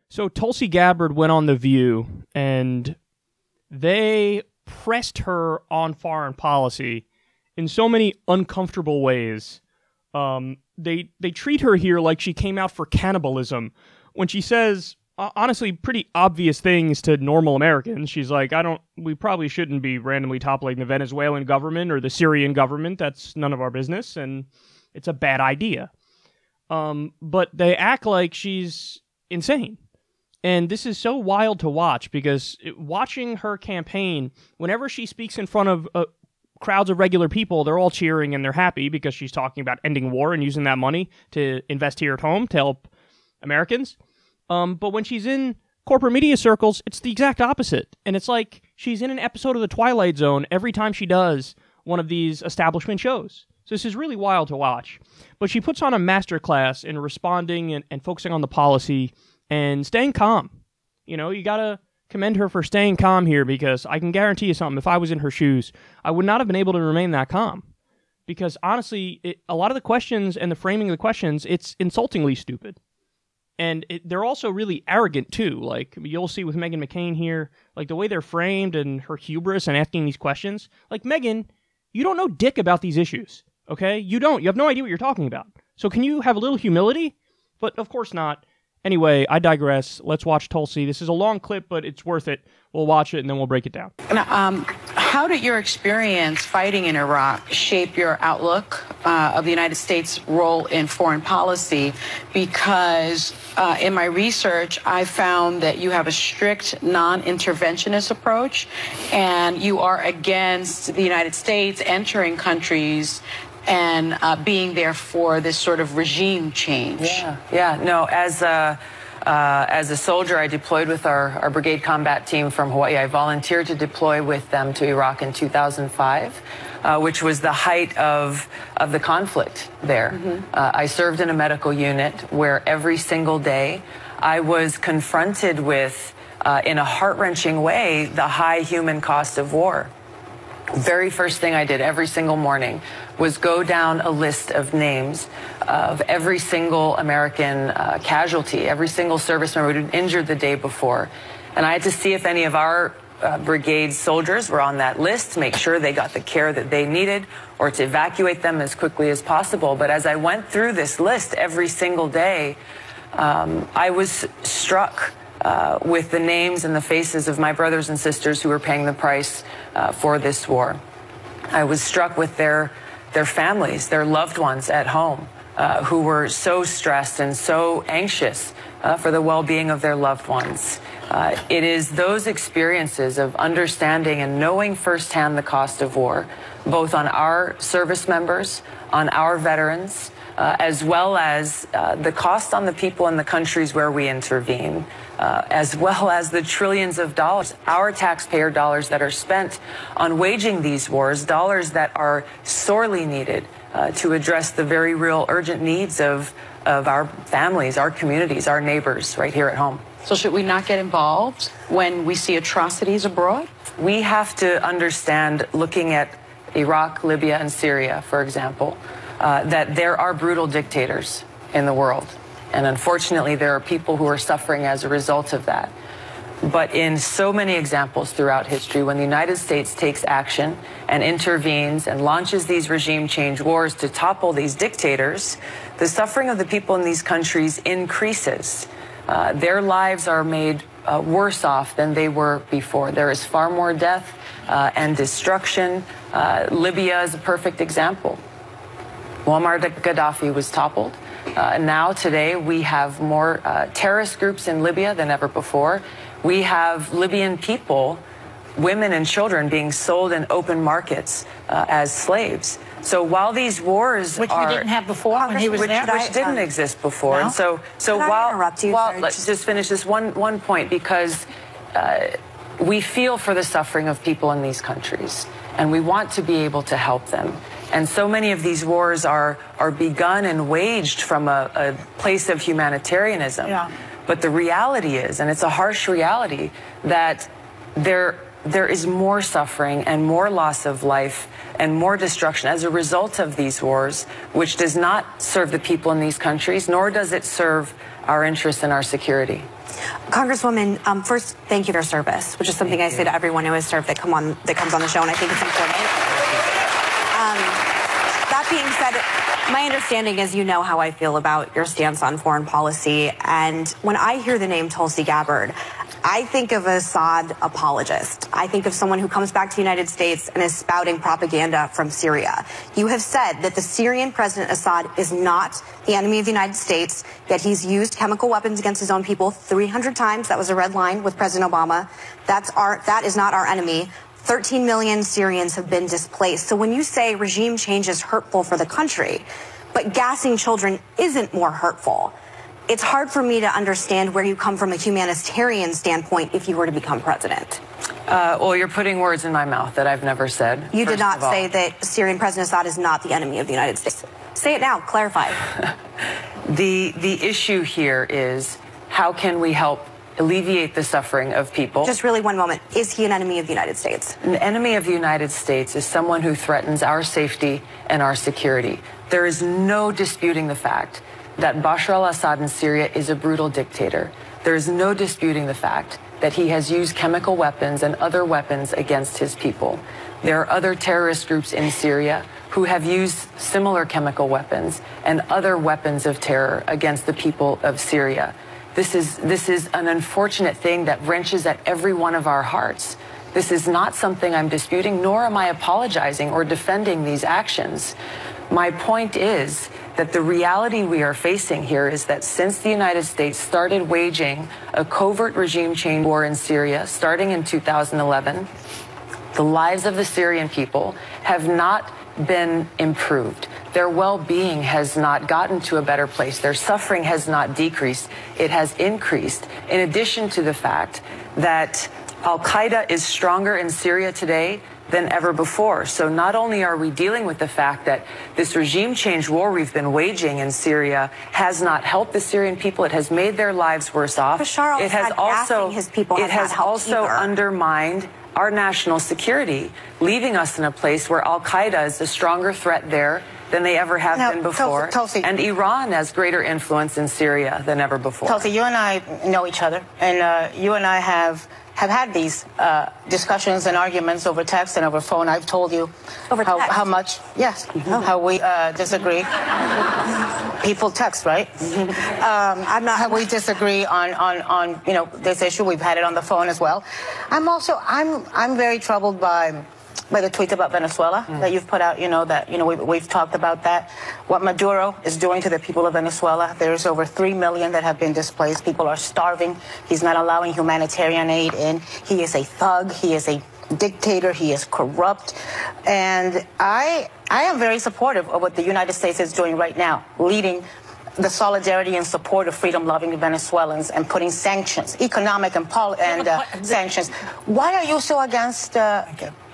So Tulsi Gabbard went on The View, and they pressed her on foreign policy in so many uncomfortable ways. They treat her here like she came out for cannibalism when she says, honestly, pretty obvious things to normal Americans. She's like, we probably shouldn't be randomly toppling the Venezuelan government or the Syrian government. That's none of our business, and it's a bad idea. But they act like she's insane. And this is so wild to watch because watching her campaign, whenever she speaks in front of crowds of regular people, they're all cheering and they're happy because she's talking about ending war and using that money to invest here at home to help Americans. But when she's in corporate media circles, it's the exact opposite. And it's like she's in an episode of The Twilight Zone every time she does one of these establishment shows. So this is really wild to watch. But she puts on a masterclass in responding and focusing on the policy and staying calm. You know, you gotta commend her for staying calm here, because I can guarantee you something. If I was in her shoes, I would not have been able to remain that calm. Because honestly, a lot of the questions and the framing of the questions, it's insultingly stupid. And they're also really arrogant, too. Like, you'll see with Meghan McCain here, like, the way they're framed and her hubris and asking these questions. Like, Meghan, you don't know dick about these issues, okay? You don't. You have no idea what you're talking about. So can you have a little humility? But of course not. Anyway, I digress. Let's watch Tulsi. This is a long clip, but it's worth it. We'll watch it, and then we'll break it down. How did your experience fighting in Iraq shape your outlook of the United States' role in foreign policy? Because in my research, I found that you have a strict non-interventionist approach, and you are against the United States entering countries and being there for this sort of regime change. No, as a soldier, I deployed with our brigade combat team from Hawaii. I volunteered to deploy with them to Iraq in 2005, which was the height of the conflict there. I served in a medical unit where every single day I was confronted with, in a heart-wrenching way, the high human cost of war. Very first thing I did every single morning was go down a list of names of every single American casualty, every single service member who'd been injured the day before. And I had to see if any of our brigade soldiers were on that list, make sure they got the care that they needed, or to evacuate them as quickly as possible. But as I went through this list every single day, I was struck with the names and the faces of my brothers and sisters who were paying the price for this war. I was struck with their families, their loved ones at home, who were so stressed and so anxious for the well-being of their loved ones. It is those experiences of understanding and knowing firsthand the cost of war, both on our service members, on our veterans, as well as the cost on the people in the countries where we intervene, as well as the trillions of dollars, our taxpayer dollars that are spent on waging these wars, dollars that are sorely needed to address the very real urgent needs of our families, our communities, our neighbors right here at home. So should we not get involved when we see atrocities abroad? We have to understand, looking at Iraq, Libya, and Syria, for example, that there are brutal dictators in the world. And unfortunately, there are people who are suffering as a result of that. But in so many examples throughout history, when the United States takes action and intervenes and launches these regime change wars to topple these dictators, the suffering of the people in these countries increases. Their lives are made worse off than they were before. There is far more death and destruction. Libya is a perfect example. Muammar Gaddafi was toppled. Now, today, we have more terrorist groups in Libya than ever before. We have Libyan people, women and children, being sold in open markets as slaves. So while these wars we didn't have before when he was there? Which didn't exist before. No? And so let's just finish this one point, because we feel for the suffering of people in these countries, and we want to be able to help them. And so many of these wars are begun and waged from a place of humanitarianism. Yeah. But the reality is, and it's a harsh reality, that there is more suffering and more loss of life and more destruction as a result of these wars, which does not serve the people in these countries, nor does it serve our interests and our security. Congresswoman, first, thank you for your service, which is something I say to everyone who has served that comes on the show, and I think it's important. That being said, my understanding is you know how I feel about your stance on foreign policy, and when I hear the name Tulsi Gabbard, I think of an Assad apologist. I think of someone who comes back to the United States and is spouting propaganda from Syria. You have said that the Syrian President Assad is not the enemy of the United States, yet he's used chemical weapons against his own people 300 times. That was a red line with President Obama. That is not our enemy. 13 million Syrians have been displaced. So when you say regime change is hurtful for the country, but gassing children isn't more hurtful, it's hard for me to understand where you come from a humanitarian standpoint if you were to become president. Well, you're putting words in my mouth that I've never said. You did not say that Syrian President Assad is not the enemy of the United States. Say it now. Clarify. The issue here is how can we help alleviate the suffering of people? Just really one moment. Is he an enemy of the United States? An enemy of the United States is someone who threatens our safety and our security. There is no disputing the fact that Bashar al-Assad in Syria is a brutal dictator. There is no disputing the fact that he has used chemical weapons and other weapons against his people. There are other terrorist groups in Syria who have used similar chemical weapons and other weapons of terror against the people of Syria. This is an unfortunate thing that wrenches at every one of our hearts. This is not something I'm disputing, nor am I apologizing or defending these actions. My point is that the reality we are facing here is that since the United States started waging a covert regime change war in Syria, starting in 2011, the lives of the Syrian people have not been improved. Their well-being has not gotten to a better place. Their suffering has not decreased. It has increased. In addition to the fact that Al-Qaeda is stronger in Syria today than ever before. So not only are we dealing with the fact that this regime change war we've been waging in Syria has not helped the Syrian people, it has made their lives worse off. It has also undermined our national security, leaving us in a place where Al-Qaeda is a stronger threat there than they ever have been before. Tulsi, and Iran has greater influence in Syria than ever before. Tulsi, you and I know each other, and you and I have had these discussions and arguments over text and over phone. I've told you how much, yes, how we disagree. People text, right? I'm not. How we disagree on this issue. We've had it on the phone as well. I'm very troubled by the tweet about Venezuela that you've put out. We've talked about that. What Maduro is doing to the people of Venezuela. There's over 3 million that have been displaced. People are starving. He's not allowing humanitarian aid in. He is a thug. He is a dictator. He is corrupt. And I am very supportive of what the United States is doing right now, leading the solidarity and support of freedom-loving Venezuelans and putting sanctions, economic and sanctions. Why are you so against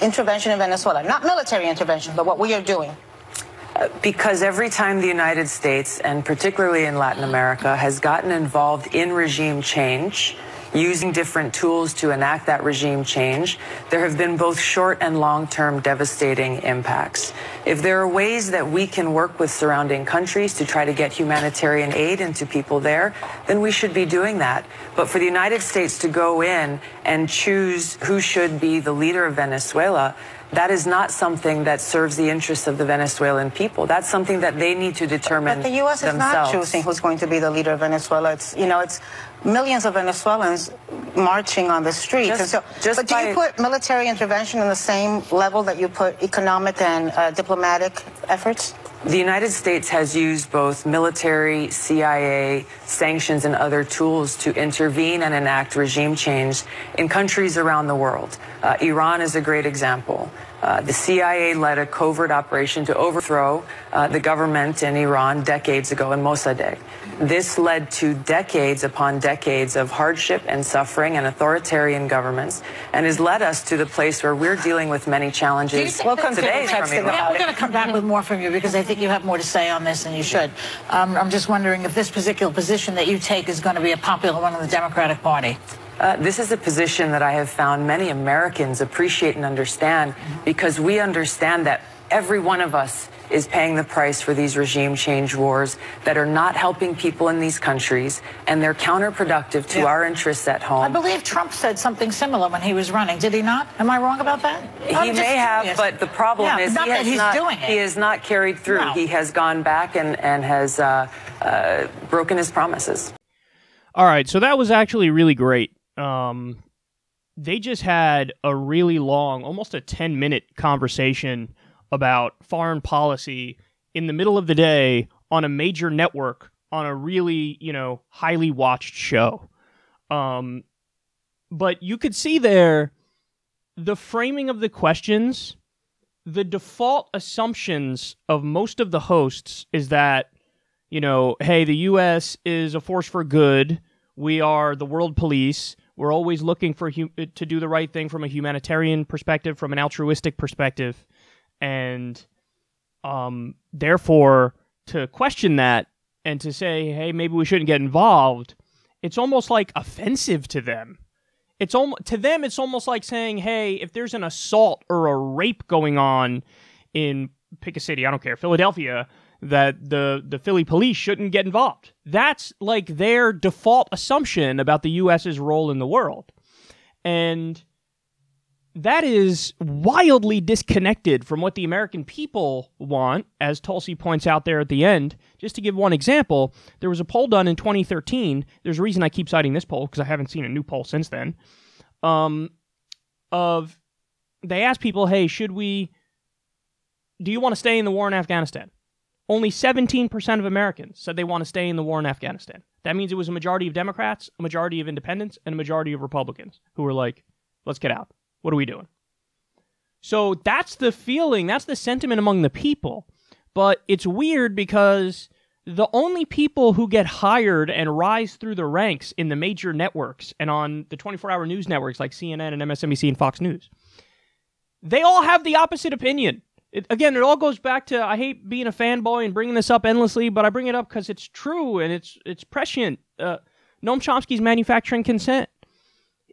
intervention in Venezuela? Not military intervention, but what we are doing. Because every time the United States, and particularly in Latin America, has gotten involved in regime change, using different tools to enact that regime change, there have been both short and long-term devastating impacts. If there are ways that we can work with surrounding countries to try to get humanitarian aid into people there, then we should be doing that. But for the United States to go in and choose who should be the leader of Venezuela, that is not something that serves the interests of the Venezuelan people. That's something that they need to determine themselves. But the U.S. is not choosing who's going to be the leader of Venezuela. It's millions of Venezuelans marching on the streets. But do you put military intervention on the same level that you put economic and diplomatic efforts? The United States has used both military, CIA, sanctions, and other tools to intervene and enact regime change in countries around the world. Iran is a great example. The CIA led a covert operation to overthrow the government in Iran decades ago in Mossadegh. This led to decades upon decades of hardship and suffering and authoritarian governments, and has led us to the place where we're dealing with many challenges today from Iran. We're going to come back with more from you because I think you have more to say on this than you should. I'm just wondering if this particular position that you take is going to be a popular one in the Democratic Party. This is a position that I have found many Americans appreciate and understand because we understand that every one of us is paying the price for these regime change wars that are not helping people in these countries, and they're counterproductive to our interests at home. I believe Trump said something similar when he was running. Did he not? Am I wrong about that? He may have, but the problem is he has not carried through. No. He has gone back and has broken his promises. All right, so that was actually really great. They just had a really long, almost a 10-minute conversation about foreign policy in the middle of the day on a major network on a really, highly watched show. But you could see there the framing of the questions, the default assumptions of most of the hosts is that, hey, the U.S. is a force for good. We are the world police. We're always looking for to do the right thing from a humanitarian perspective, from an altruistic perspective. And therefore, to question that and to say, hey, maybe we shouldn't get involved, it's almost like offensive to them. To them, it's almost like saying, hey, if there's an assault or a rape going on in, pick a city, I don't care, Philadelphia, that the Philly police shouldn't get involved. That's like their default assumption about the U.S.'s role in the world. And that is wildly disconnected from what the American people want, as Tulsi points out there at the end. Just to give one example, there was a poll done in 2013. There's a reason I keep citing this poll, because I haven't seen a new poll since then. They asked people, hey, do you want to stay in the war in Afghanistan? Only 17% of Americans said they want to stay in the war in Afghanistan. That means it was a majority of Democrats, a majority of independents, and a majority of Republicans who were like, let's get out. What are we doing? So that's the feeling, that's the sentiment among the people. But it's weird because the only people who get hired and rise through the ranks in the major networks and on the 24-hour news networks like CNN and MSNBC and Fox News, they all have the opposite opinion. It all goes back to, I hate being a fanboy and bringing this up endlessly, but I bring it up because it's true and it's prescient. Noam Chomsky's manufacturing consent.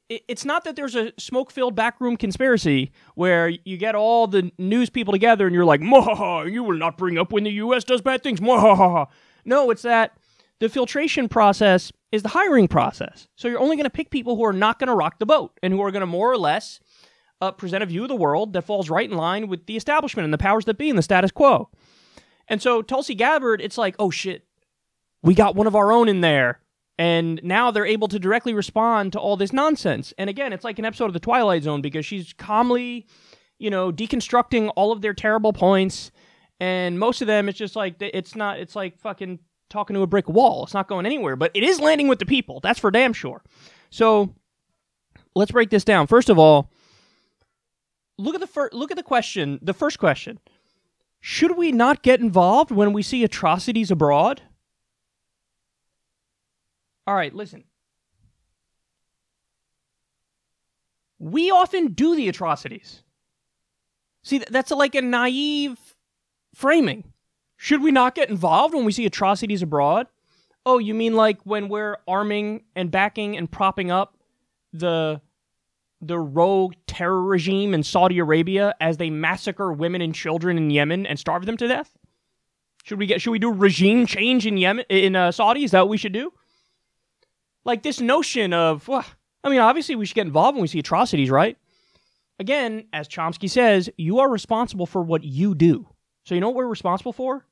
It's not that there's a smoke-filled backroom conspiracy where you get all the news people together and you're like, "Mwahaha, you will not bring up when the U.S. does bad things." Mwahaha. No, it's that the filtration process is the hiring process. So you're only going to pick people who are not going to rock the boat and who are going to more or less present a view of the world that falls right in line with the establishment and the powers that be and the status quo. And so Tulsi Gabbard, it's like, oh shit, we got one of our own in there. And now they're able to directly respond to all this nonsense. And again, it's like an episode of The Twilight Zone because she's calmly, deconstructing all of their terrible points. And most of them, it's just like, it's like fucking talking to a brick wall. It's not going anywhere. But it is landing with the people. That's for damn sure. So let's break this down. First of all, look at the question. The first question: should we not get involved when we see atrocities abroad? All right, listen. We often do the atrocities. See, that's like a naive framing. Should we not get involved when we see atrocities abroad? Oh, you mean like when we're arming and backing and propping up the rogue terror regime in Saudi Arabia as they massacre women and children in Yemen and starve them to death? Should we do regime change in Yemen, in Saudi? Is that what we should do? Like this notion of, well, I mean, obviously we should get involved when we see atrocities, right? Again, as Chomsky says, you are responsible for what you do. So you know what we're responsible for?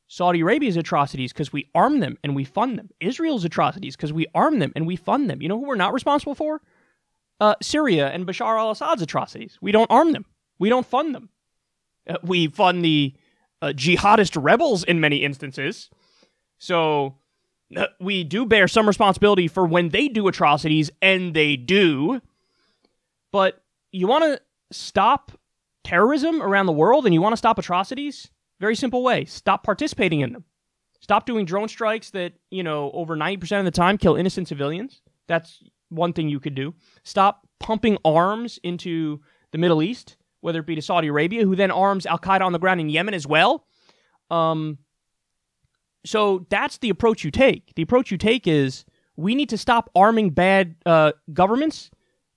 Saudi Arabia's atrocities because we arm them and we fund them. Israel's atrocities because we arm them and we fund them. You know who we're not responsible for? Syria and Bashar al-Assad's atrocities. We don't arm them. We don't fund them. We fund the jihadist rebels in many instances. So we do bear some responsibility for when they do atrocities, and they do. But you want to stop terrorism around the world and you want to stop atrocities? Very simple way. Stop participating in them. Stop doing drone strikes that, over 90% of the time kill innocent civilians. That's one thing you could do. Stop pumping arms into the Middle East, whether it be to Saudi Arabia, who then arms Al-Qaeda on the ground in Yemen as well. So that's the approach you take. The approach you take is we need to stop arming bad governments,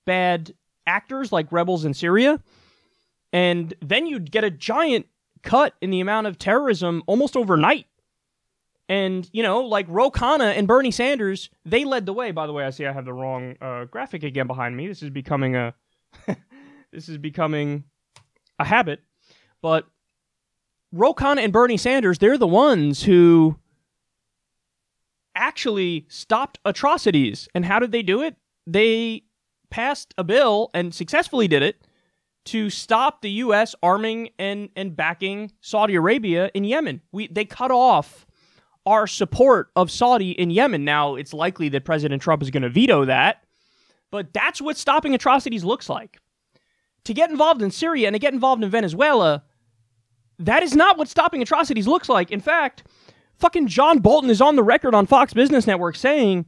bad actors like rebels in Syria, and then you'd get a giant cut in the amount of terrorism almost overnight. And, you know, like Ro Khanna and Bernie Sanders, they led the way. By the way, I see I have the wrong graphic again behind me. This is becoming a habit. But Ro Khanna and Bernie Sanders, they're the ones who actually stopped atrocities. And how did they do it? They passed a bill and successfully did it to stop the U.S. arming and backing Saudi Arabia in Yemen. They cut off our support of Saudi in Yemen. Now, it's likely that President Trump is going to veto that, but that's what stopping atrocities looks like. To get involved in Syria and to get involved in Venezuela, that is not what stopping atrocities looks like. In fact, fucking John Bolton is on the record on Fox Business Network saying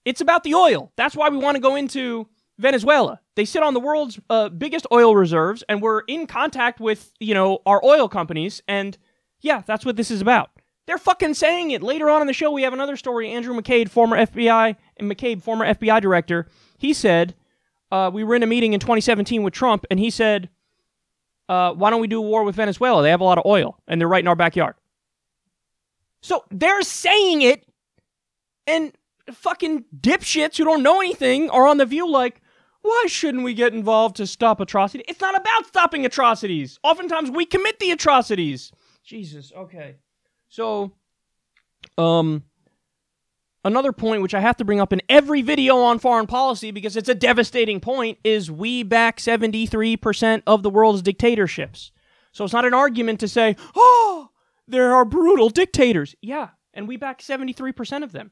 it's about the oil. That's why we want to go into Venezuela. They sit on the world's biggest oil reserves, and we're in contact with, you know, our oil companies, and yeah, that's what this is about. They're fucking saying it. Later on in the show, we have another story. Andrew McCabe, former FBI director, he said, we were in a meeting in 2017 with Trump, and he said, why don't we do a war with Venezuela? They have a lot of oil, and they're right in our backyard. So they're saying it, and fucking dipshits who don't know anything are on The View like, why shouldn't we get involved to stop atrocity? It's not about stopping atrocities. Oftentimes we commit the atrocities. Jesus, okay. So, another point which I have to bring up in every video on foreign policy because it's a devastating point is we back 73% of the world's dictatorships. So it's not an argument to say, oh, there are brutal dictators. Yeah, and we back 73% of them.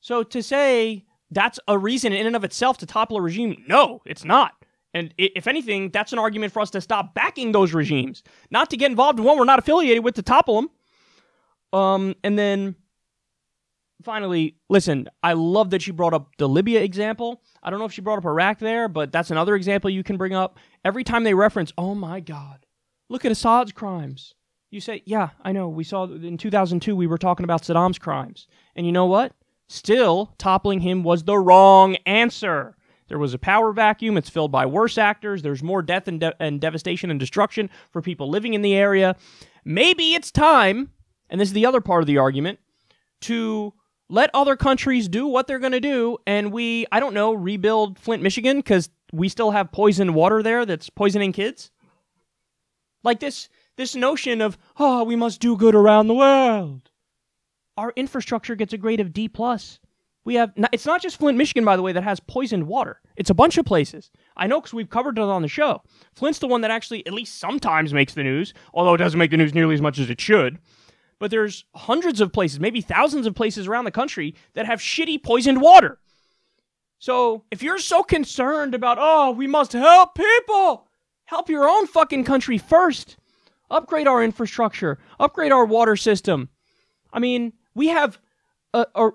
So to say that's a reason in and of itself to topple a regime, no, it's not. And if anything, that's an argument for us to stop backing those regimes, not to get involved in one we're not affiliated with to topple them. And then finally, listen, I love that she brought up the Libya example. I don't know if she brought up Iraq there, but that's another example you can bring up. Every time they reference, oh my God, look at Assad's crimes. You say, yeah, I know. We saw in 2002, we were talking about Saddam's crimes. And you know what? Still, toppling him was the wrong answer. There was a power vacuum. It's filled by worse actors. There's more death and devastation and destruction for people living in the area. Maybe it's time, and this is the other part of the argument, to let other countries do what they're going to do, and we, I don't know, rebuild Flint, Michigan, because we still have poisoned water there that's poisoning kids? Like this notion of, oh, we must do good around the world. Our infrastructure gets a grade of D+. We have, it's not just Flint, Michigan, by the way, that has poisoned water. It's a bunch of places. I know because we've covered it on the show. Flint's the one that actually at least sometimes makes the news, although it doesn't make the news nearly as much as it should. But there's hundreds of places, maybe thousands of places around the country that have shitty poisoned water. So if you're so concerned about, oh, we must help people, help your own fucking country first. Upgrade our infrastructure. Upgrade our water system. I mean, we have a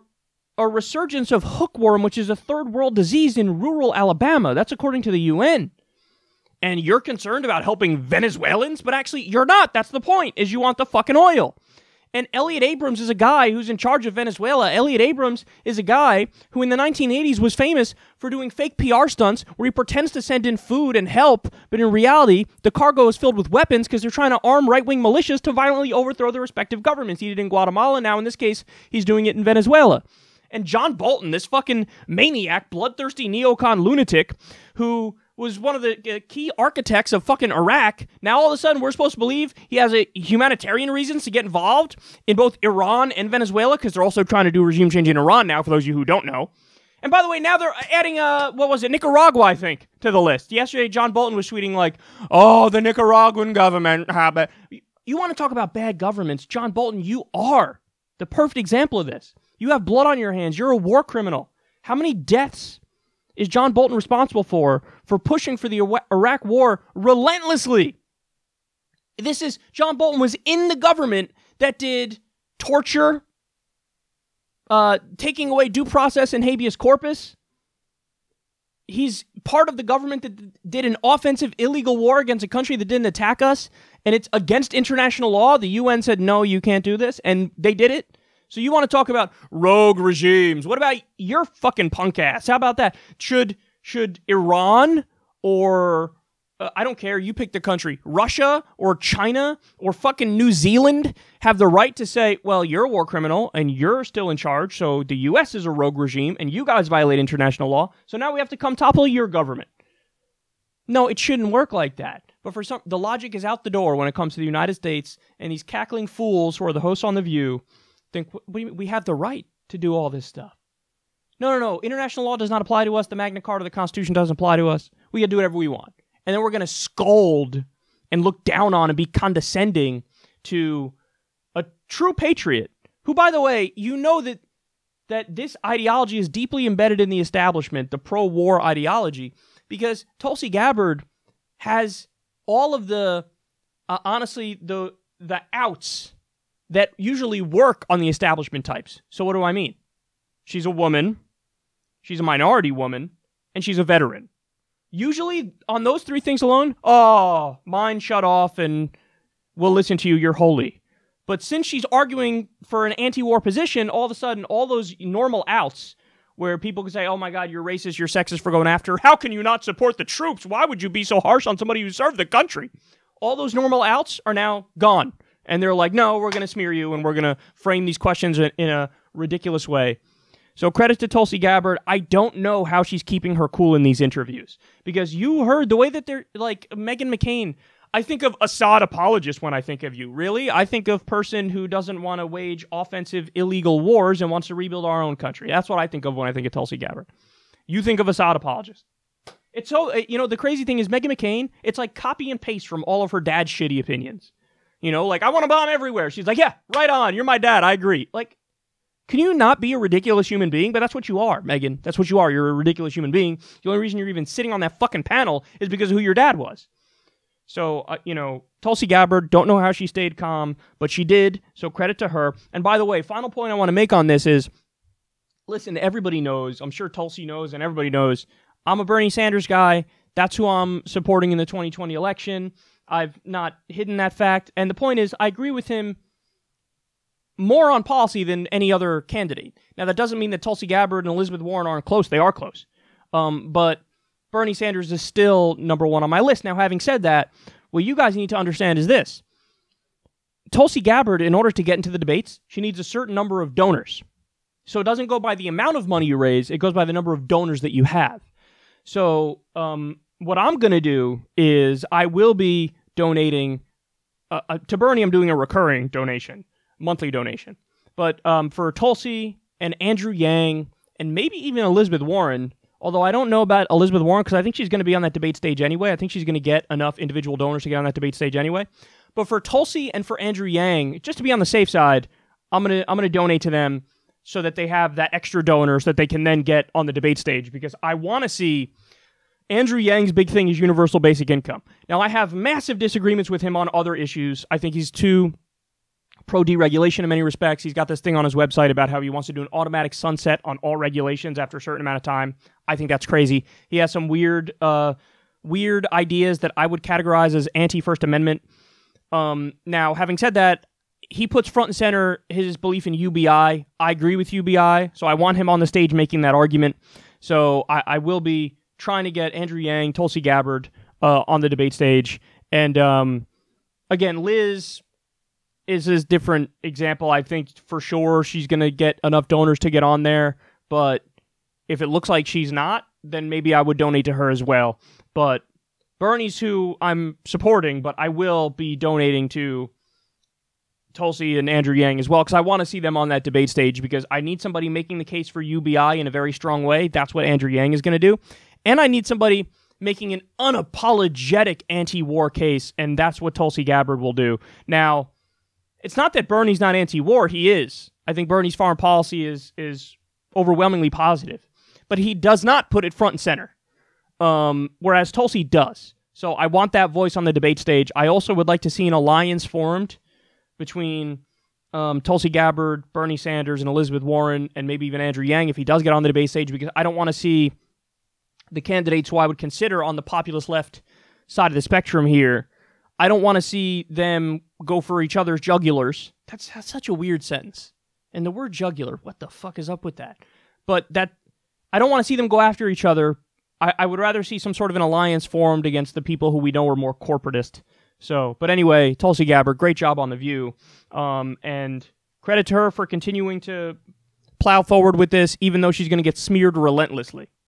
resurgence of hookworm, which is a third world disease in rural Alabama. That's according to the UN. And you're concerned about helping Venezuelans, but actually you're not. That's the point, is you want the fucking oil. And Elliot Abrams is a guy who's in charge of Venezuela. Elliot Abrams is a guy who in the 1980s was famous for doing fake PR stunts where he pretends to send in food and help, but in reality, the cargo is filled with weapons because they're trying to arm right-wing militias to violently overthrow their respective governments. He did it in Guatemala. Now, in this case, he's doing it in Venezuela. And John Bolton, this fucking maniac, bloodthirsty neocon lunatic who was one of the key architects of fucking Iraq. Now, all of a sudden, we're supposed to believe he has a humanitarian reasons to get involved in both Iran and Venezuela, because they're also trying to do regime change in Iran now, for those of you who don't know. And by the way, now they're adding, Nicaragua, I think, to the list. Yesterday, John Bolton was tweeting like, oh, the Nicaraguan government. You want to talk about bad governments? John Bolton, you are the perfect example of this. You have blood on your hands. You're a war criminal. How many deaths is John Bolton responsible for pushing for the Iraq war relentlessly? John Bolton was in the government that did torture, taking away due process and habeas corpus. He's part of the government that did an offensive illegal war against a country that didn't attack us, and it's against international law. The UN said, no, you can't do this, and they did it. So you want to talk about rogue regimes? What about your fucking punk ass? How about that? Should Iran or I don't care, you pick the country. Russia or China or fucking New Zealand have the right to say, well, you're a war criminal and you're still in charge, so the U.S. is a rogue regime and you guys violate international law, so now we have to come topple your government. No, it shouldn't work like that. But for the logic is out the door when it comes to the United States, and these cackling fools who are the hosts on The View think we have the right to do all this stuff. No. International law does not apply to us. The Magna Carta, the Constitution doesn't apply to us. We can do whatever we want. And then we're going to scold and look down on and be condescending to a true patriot who, by the way, you know that this ideology is deeply embedded in the establishment, the pro-war ideology, because Tulsi Gabbard has all of the, honestly, the outs that usually work on the establishment types. So what do I mean? She's a woman, she's a minority woman, and she's a veteran. Usually, on those three things alone, mine shut off and we'll listen to you, you're holy. But since she's arguing for an anti-war position, all of a sudden, all those normal outs where people can say, oh my God, you're racist, you're sexist for going after, how can you not support the troops? Why would you be so harsh on somebody who served the country? All those normal outs are now gone. And they're like, no, we're going to smear you and we're going to frame these questions in a ridiculous way. So credit to Tulsi Gabbard. I don't know how she's keeping her cool in these interviews. Because you heard the way that they're, like, Meghan McCain. I think of Assad apologist when I think of you. Really? I think of person who doesn't want to wage offensive, illegal wars and wants to rebuild our own country. That's what I think of when I think of Tulsi Gabbard. You think of Assad apologist. It's so, the crazy thing is Meghan McCain, it's like copy and paste from all of her dad's shitty opinions. Like, I want to bomb everywhere. She's like, yeah, right on. You're my dad. I agree. Like, can you not be a ridiculous human being? But that's what you are, Megan. That's what you are. You're a ridiculous human being. The only reason you're even sitting on that fucking panel is because of who your dad was. So, Tulsi Gabbard, don't know how she stayed calm, but she did, so credit to her. And by the way, final point I want to make on this is, listen, everybody knows, I'm sure Tulsi knows and everybody knows, I'm a Bernie Sanders guy. That's who I'm supporting in the 2020 election. I've not hidden that fact. And the point is, I agree with him more on policy than any other candidate. Now, that doesn't mean that Tulsi Gabbard and Elizabeth Warren aren't close. They are close. But Bernie Sanders is still number one on my list. Now, having said that, what you guys need to understand is this. Tulsi Gabbard, in order to get into the debates, she needs a certain number of donors. So it doesn't go by the amount of money you raise. It goes by the number of donors that you have. So what I'm going to do is I will be donating to Bernie. I'm doing a recurring donation, monthly donation. But for Tulsi and Andrew Yang and maybe even Elizabeth Warren, although I don't know about Elizabeth Warren because I think she's going to be on that debate stage anyway. I think she's going to get enough individual donors to get on that debate stage anyway. But for Tulsi and for Andrew Yang, just to be on the safe side, I'm gonna donate to them so that they have that extra donors that they can then get on the debate stage, because I want to see Andrew Yang's big thing is universal basic income. Now, I have massive disagreements with him on other issues. I think he's too pro-deregulation in many respects. He's got this thing on his website about how he wants to do an automatic sunset on all regulations after a certain amount of time. I think that's crazy. He has some weird ideas that I would categorize as anti-First Amendment. Now, having said that, he puts front and center his belief in UBI. I agree with UBI, so I want him on the stage making that argument. So I will be trying to get Andrew Yang, Tulsi Gabbard on the debate stage. And again, Liz is a different example. I think for sure she's going to get enough donors to get on there. But if it looks like she's not, then maybe I would donate to her as well. But Bernie's who I'm supporting, but I will be donating to Tulsi and Andrew Yang as well, because I want to see them on that debate stage, because I need somebody making the case for UBI in a very strong way. That's what Andrew Yang is going to do. And I need somebody making an unapologetic anti-war case, and that's what Tulsi Gabbard will do. Now, it's not that Bernie's not anti-war. He is. I think Bernie's foreign policy is overwhelmingly positive. But he does not put it front and center, whereas Tulsi does. So I want that voice on the debate stage. I also would like to see an alliance formed between Tulsi Gabbard, Bernie Sanders, and Elizabeth Warren, and maybe even Andrew Yang if he does get on the debate stage, because I don't want to see the candidates who I would consider on the populist left side of the spectrum here. I don't want to see them go for each other's jugulars. That's such a weird sentence. And the word jugular, what the fuck is up with that? But I don't want to see them go after each other. I would rather see some sort of an alliance formed against the people who we know are more corporatist. So, but anyway, Tulsi Gabbard, great job on The View. And credit to her for continuing to plow forward with this, even though she's going to get smeared relentlessly.